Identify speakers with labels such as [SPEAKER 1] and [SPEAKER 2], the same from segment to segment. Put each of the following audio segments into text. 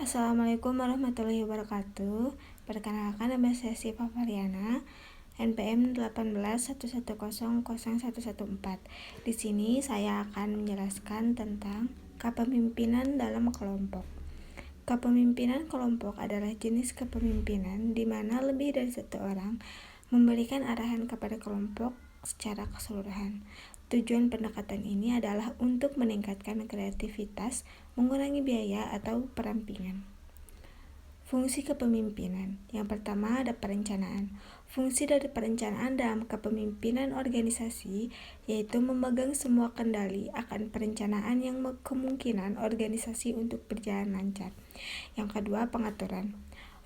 [SPEAKER 1] Assalamualaikum warahmatullahi wabarakatuh. Perkenalkan, nama saya Syifa Faryana, NPM 1811100114. Di sini saya akan menjelaskan tentang kepemimpinan dalam kelompok. Kepemimpinan kelompok adalah jenis kepemimpinan di mana lebih dari satu orang memberikan arahan kepada kelompok secara keseluruhan. Tujuan pendekatan ini adalah untuk meningkatkan kreativitas, mengurangi biaya atau perampingan. Fungsi kepemimpinan. Yang pertama ada perencanaan. Fungsi dari perencanaan dalam kepemimpinan organisasi yaitu memegang semua kendali akan perencanaan yang kemungkinan organisasi untuk berjalan lancar. Yang kedua, pengaturan.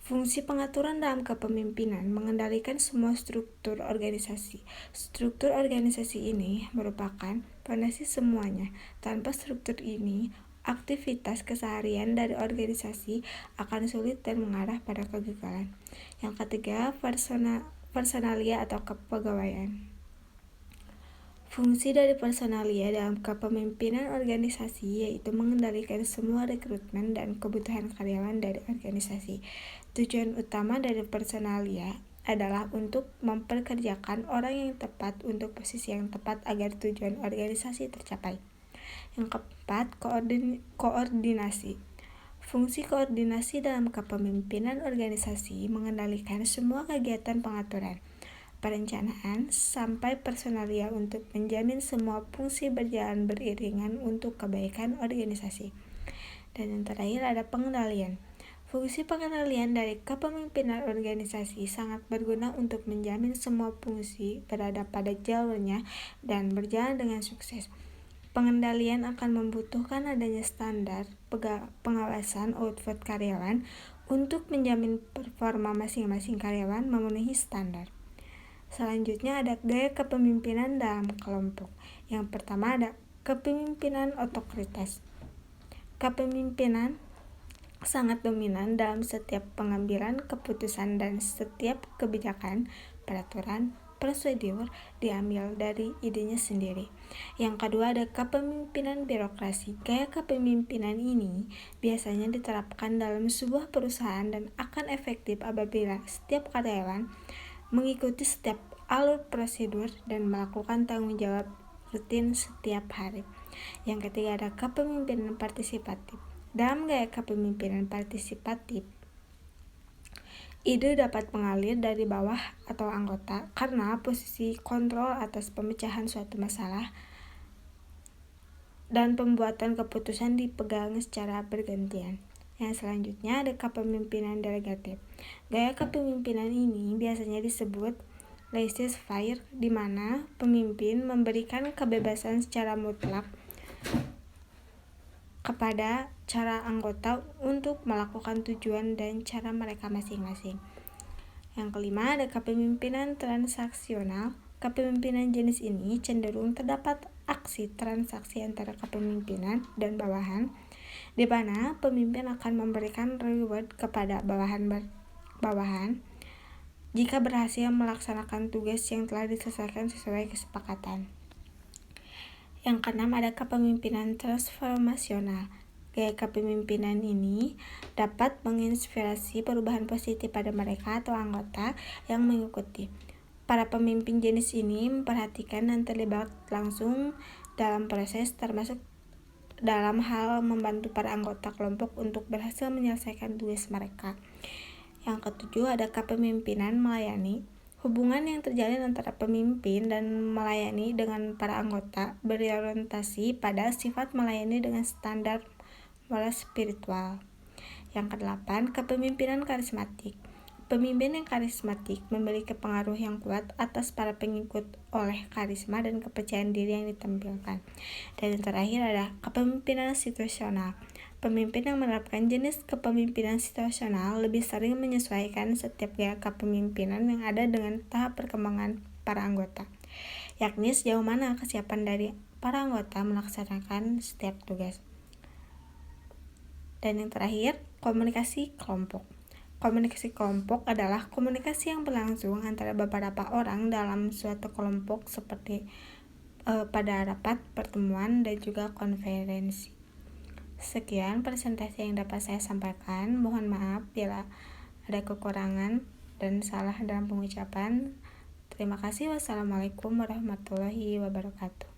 [SPEAKER 1] Fungsi pengaturan dalam kepemimpinan mengendalikan semua struktur organisasi. Struktur organisasi ini merupakan fondasi semuanya. Tanpa struktur ini, aktivitas keseharian dari organisasi akan sulit dan mengarah pada kegagalan. Yang ketiga, personalia atau kepegawaian. Fungsi dari personalia dalam kepemimpinan organisasi yaitu mengendalikan semua rekrutmen dan kebutuhan karyawan dari organisasi. Tujuan utama dari personalia adalah untuk memperkerjakan orang yang tepat untuk posisi yang tepat agar tujuan organisasi tercapai. Yang keempat, koordinasi. Fungsi koordinasi dalam kepemimpinan organisasi mengendalikan semua kegiatan pengaturan, perencanaan, sampai personalia untuk menjamin semua fungsi berjalan beriringan untuk kebaikan organisasi. Dan yang terakhir ada pengendalian. Fungsi pengendalian dari kepemimpinan organisasi sangat berguna untuk menjamin semua fungsi berada pada jalurnya dan berjalan dengan sukses. Pengendalian akan membutuhkan adanya standar pengawasan output karyawan untuk menjamin performa masing-masing karyawan memenuhi standar. Selanjutnya ada gaya kepemimpinan dalam kelompok. Yang pertama ada kepemimpinan otoritas. Kepemimpinan sangat dominan dalam setiap pengambilan keputusan dan setiap kebijakan, peraturan, prosedur diambil dari idenya sendiri. Yang kedua ada kepemimpinan birokrasi. Gaya kepemimpinan ini biasanya diterapkan dalam sebuah perusahaan dan akan efektif apabila setiap karyawan mengikuti setiap alur prosedur dan melakukan tanggung jawab rutin setiap hari. Yang ketiga ada kepemimpinan partisipatif. Dalam gaya kepemimpinan partisipatif, ide dapat mengalir dari bawah atau anggota karena posisi kontrol atas pemecahan suatu masalah dan pembuatan keputusan dipegang secara bergantian. Yang selanjutnya ada kepemimpinan delegatif. Gaya kepemimpinan ini biasanya disebut laissez-faire, di mana pemimpin memberikan kebebasan secara mutlak kepada cara anggota untuk melakukan tujuan dan cara mereka masing-masing. Yang kelima ada kepemimpinan transaksional. Kepemimpinan jenis ini cenderung terdapat aksi transaksi antara kepemimpinan dan bawahan, di mana pemimpin akan memberikan reward kepada bawahan jika berhasil melaksanakan tugas yang telah diselesaikan sesuai kesepakatan. Yang keenam ada kepemimpinan transformasional. Gaya kepemimpinan ini dapat menginspirasi perubahan positif pada mereka atau anggota yang mengikuti. Para pemimpin jenis ini memperhatikan dan terlibat langsung dalam proses, termasuk dalam hal membantu para anggota kelompok untuk berhasil menyelesaikan tugas mereka. Yang ketujuh ada kepemimpinan melayani. Hubungan yang terjalin antara pemimpin dan melayani dengan para anggota berorientasi pada sifat melayani dengan standar moral spiritual. Yang kedelapan, kepemimpinan karismatik. Pemimpin yang karismatik memiliki pengaruh yang kuat atas para pengikut oleh karisma dan kepercayaan diri yang ditampilkan. Dan yang terakhir ada kepemimpinan situasional. Pemimpin yang menerapkan jenis kepemimpinan situasional lebih sering menyesuaikan setiap gaya kepemimpinan yang ada dengan tahap perkembangan para anggota, yakni sejauh mana kesiapan dari para anggota melaksanakan setiap tugas. Dan yang terakhir, komunikasi kelompok. Komunikasi kelompok adalah komunikasi yang berlangsung antara beberapa orang dalam suatu kelompok seperti pada rapat, pertemuan, dan juga konferensi. Sekian presentasi yang dapat saya sampaikan. Mohon maaf bila ada kekurangan dan salah dalam pengucapan. Terima kasih. Wassalamualaikum warahmatullahi wabarakatuh.